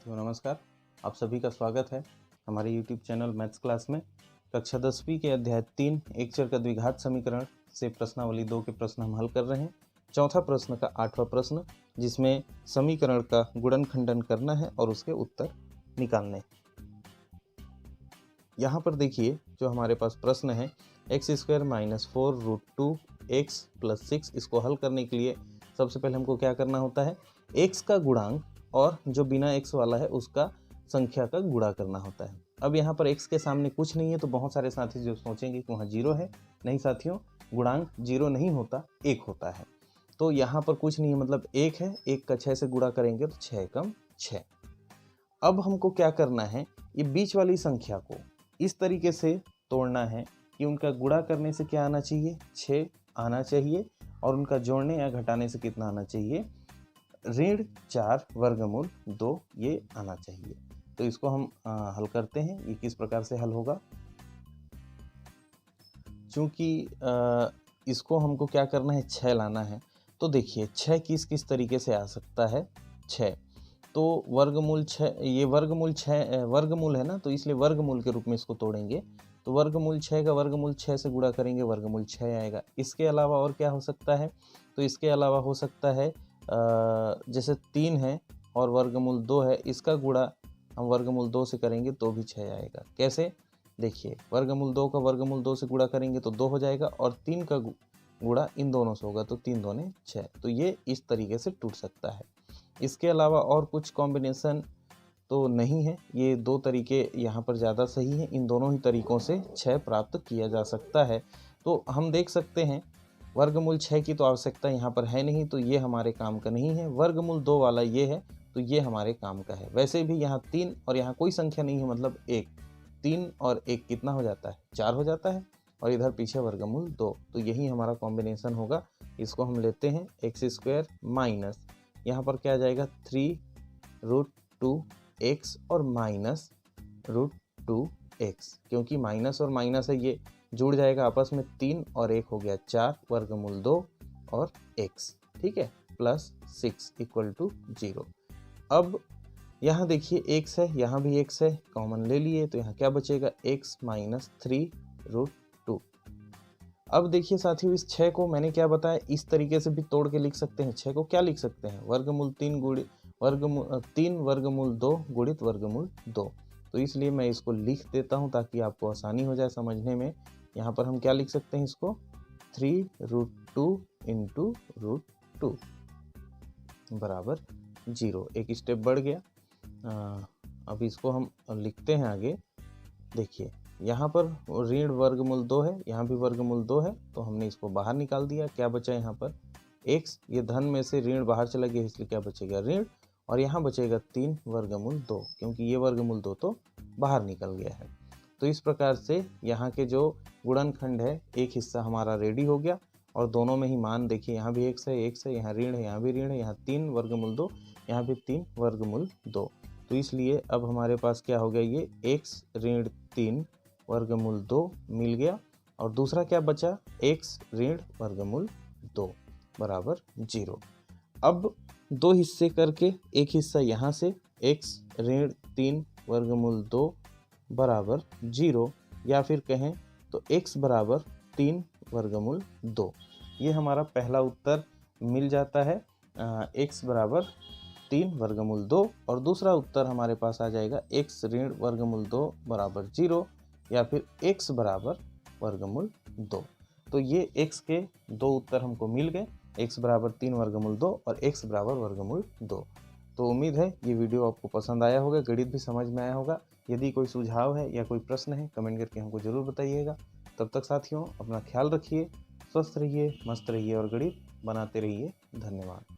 साथियों नमस्कार। आप सभी का स्वागत है हमारे YouTube चैनल मैथ्स क्लास में। कक्षा 10वीं के अध्याय 3 एक चर का द्विघात समीकरण से प्रश्नावली 2 के प्रश्न हम हल कर रहे हैं। चौथा प्रश्न का 8वां प्रश्न, जिसमें समीकरण का गुणनखंडन करना है और उसके उत्तर निकालने। यहाँ पर देखिए जो हमारे पास प्रश्न है x² - 4√2 x + 6, इसको हल करने के लिए सबसे पहले हमको क्या करना होता है, x का गुणांक और जो बिना x वाला है उसका संख्या का गुणा करना होता है। अब यहाँ पर x के सामने कुछ नहीं है तो बहुत सारे साथी जो सोचेंगे कि वहाँ 0 है। नहीं साथियों, गुणांक 0 नहीं होता, 1 होता है। तो यहाँ पर कुछ नहीं है, मतलब 1 है, 1 का 6 से गुणा करेंगे तो 6 × 6। अब हमको क्या करना है, ये बीच वाली संख्या को इस तरीके से तोड़ना है कि उनका गुणा करने से क्या आना चाहिए, 6 आना चाहिए, और उनका जोड़ने या घटाने से कितना आना चाहिए, ऋण 4√2 ये आना चाहिए। तो इसको हम हल करते हैं। ये किस प्रकार से हल होगा, चूँकि इसको हमको क्या करना है, 6 लाना है। तो देखिए 6 किस किस तरीके से आ सकता है, 6 तो वर्गमूल 6, ये वर्गमूल 6 वर्गमूल है ना, तो इसलिए वर्गमूल के रूप में इसको तोड़ेंगे। तो वर्गमूल 6 का वर्गमूल 6 से गुणा करेंगे, वर्गमूल 6 आएगा। इसके अलावा और क्या हो सकता है, तो इसके अलावा हो सकता है जैसे 3 है और वर्गमूल 2 है, इसका गुणा हम वर्गमूल 2 से करेंगे तो भी 6 आएगा। कैसे, देखिए वर्गमूल 2 का वर्गमूल 2 से गुणा करेंगे तो 2 हो जाएगा, और 3 का गुणा इन दोनों से होगा तो 3 दूने 6। तो ये इस तरीके से टूट सकता है। इसके अलावा और कुछ कॉम्बिनेशन तो नहीं है, ये 2 तरीके यहाँ पर ज़्यादा सही हैं। इन दोनों ही तरीक़ों से 6 प्राप्त किया जा सकता है। तो हम देख सकते हैं वर्गमूल 6 की तो आवश्यकता यहाँ पर है नहीं, तो ये हमारे काम का नहीं है। वर्गमूल 2 वाला ये है, तो ये हमारे काम का है। वैसे भी यहाँ 3 और यहाँ कोई संख्या नहीं है, मतलब 1, 3 और 1 कितना हो जाता है, 4 हो जाता है, और इधर पीछे वर्गमूल 2। तो यही हमारा कॉम्बिनेशन होगा। इसको हम लेते हैं x² माइनस, यहाँ पर क्या आ जाएगा, 3√2x और -√2x, क्योंकि माइनस और माइनस है ये जुड़ जाएगा आपस में, 3 और 1 हो गया 4, वर्गमूल 2 और x, ठीक है, प्लस 6 = 0। अब यहाँ देखिए x है, यहाँ भी x है, कॉमन ले लिए तो यहाँ क्या बचेगा, x - 3√2। अब देखिए साथियों, इस 6 को मैंने क्या बताया, इस तरीके से भी तोड़ के लिख सकते हैं। 6 को क्या लिख सकते हैं, वर्गमूल 3 वर्गमूल 2 गुणित वर्गमूल 2। तो इसलिए मैं इसको लिख देता हूँ ताकि आपको आसानी हो जाए समझने में। यहाँ पर हम क्या लिख सकते हैं इसको, 3√2 × √2 बराबर 0। एक स्टेप बढ़ गया। अब इसको हम लिखते हैं आगे। देखिए यहाँ पर ऋण वर्गमूल 2 है, यहाँ भी वर्गमूल 2 है, तो हमने इसको बाहर निकाल दिया। क्या बचा यहाँ पर, x, ये धन में से ऋण बाहर चला गया, इसलिए क्या बचेगा, ऋण, और यहाँ बचेगा 3 वर्गमूल 2, क्योंकि ये वर्गमूल 2 तो बाहर निकल गया है। तो इस प्रकार से यहाँ के जो गुणनखंड है, एक हिस्सा हमारा रेडी हो गया, और दोनों में ही मान देखिए, यहाँ भी x है, यहाँ ऋण है, यहाँ भी ऋण है, यहाँ 3 वर्गमूल 2, यहाँ भी 3 वर्गमूल 2। तो इसलिए अब हमारे पास क्या हो गया, ये x ऋण 3 वर्गमूल 2 मिल गया, और दूसरा क्या बचा, x ऋण वर्गमूल 2 बराबर 0। अब 2 हिस्से करके, एक हिस्सा यहाँ से, x ऋण 3 वर्गमूल 2 बराबर 0, या फिर कहें तो x बराबर 3 वर्गमूल 2। ये हमारा पहला उत्तर मिल जाता है, x बराबर 3 वर्गमूल 2, और दूसरा उत्तर हमारे पास आ जाएगा x ऋण वर्गमूल 2 बराबर 0, या फिर x बराबर वर्गमूल 2। तो ये x के 2 उत्तर हमको मिल गए, x बराबर 3 वर्गमूल 2 और x बराबर वर्गमूल 2। तो उम्मीद है ये वीडियो आपको पसंद आया होगा, गणित भी समझ में आया होगा। यदि कोई सुझाव है या कोई प्रश्न है, कमेंट करके हमको ज़रूर बताइएगा। तब तक साथियों अपना ख्याल रखिए, स्वस्थ रहिए, मस्त रहिए और गणित बनाते रहिए। धन्यवाद।